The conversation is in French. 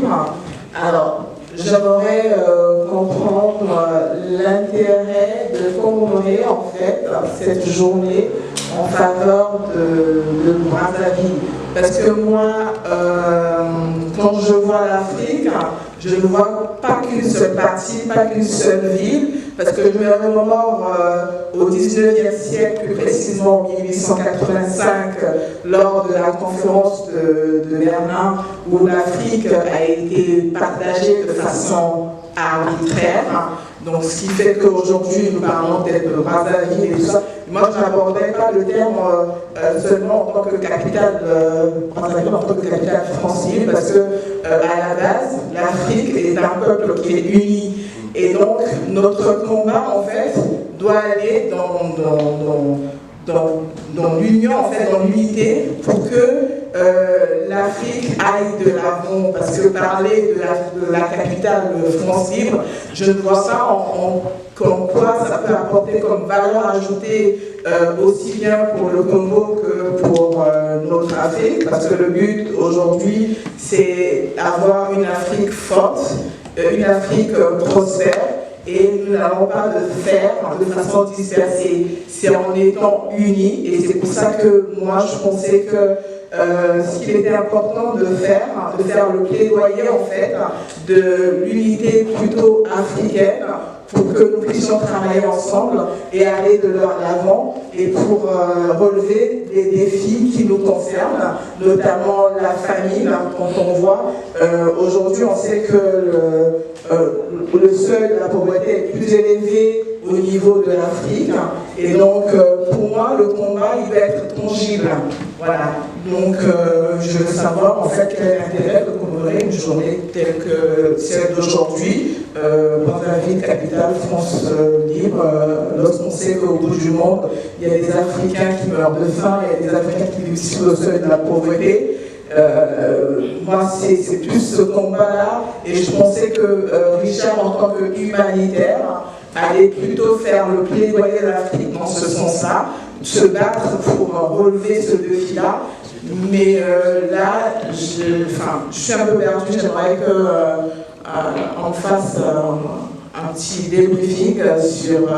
livre. Alors, j'aimerais comprendre l'intérêt de commémorer en fait cette journée en faveur de Brazzaville. Parce que moi, quand je vois l'Afrique, je ne vois pas qu'une seule partie, pas qu'une seule ville, parce que je me remémore au 19e siècle, plus précisément en 1885, lors de la conférence de Berlin, où l'Afrique a été partagée de façon arbitraire. Donc, ce qui fait qu'aujourd'hui, nous parlons peut-être de Brazzaville et tout ça. Moi, je n'abordais pas le terme seulement en tant que capitale, Brazzaville en tant que capitale francilienne, parce que, à la base, l'Afrique est un peuple qui est uni. Et donc, notre combat, en fait, doit aller dans l'union, en fait, dans l'unité, pour que l'Afrique aille de l'avant, parce que parler de la capitale France libre, je vois ça en quoi ça peut apporter comme valeur ajoutée aussi bien pour le Congo que pour notre Afrique, parce que le but aujourd'hui, c'est avoir une Afrique forte, une Afrique prospère. Et nous n'allons pas le faire de façon dispersée, c'est en étant unis. Et c'est pour ça que moi je pensais que ce qu'il était important de faire le plaidoyer en fait de l'unité plutôt africaine pour que nous puissions travailler ensemble et aller de l'avant et pour relever les défis qui nous concernent, notamment la famine. Quand on voit, aujourd'hui on sait que le seuil de la pauvreté est plus élevé au niveau de l'Afrique. Et donc, pour moi, le combat, il va être tangible. Voilà. Donc, je veux savoir, en fait, quel est l'intérêt de commémorer une journée telle que celle d'aujourd'hui, Brazzaville, capitale, France libre, lorsqu'on sait qu'au bout du monde, il y a des Africains qui meurent de faim, il y a des Africains qui vivent sous le seuil de la pauvreté. Moi, c'est plus ce combat-là, et je pensais que Richard, en tant qu'humanitaire, allait plutôt faire le plaidoyer de l'Afrique dans ce sens-là, se battre pour relever ce défi-là. Mais là, je suis un peu perdue. J'aimerais qu'on fasse un petit débriefing sur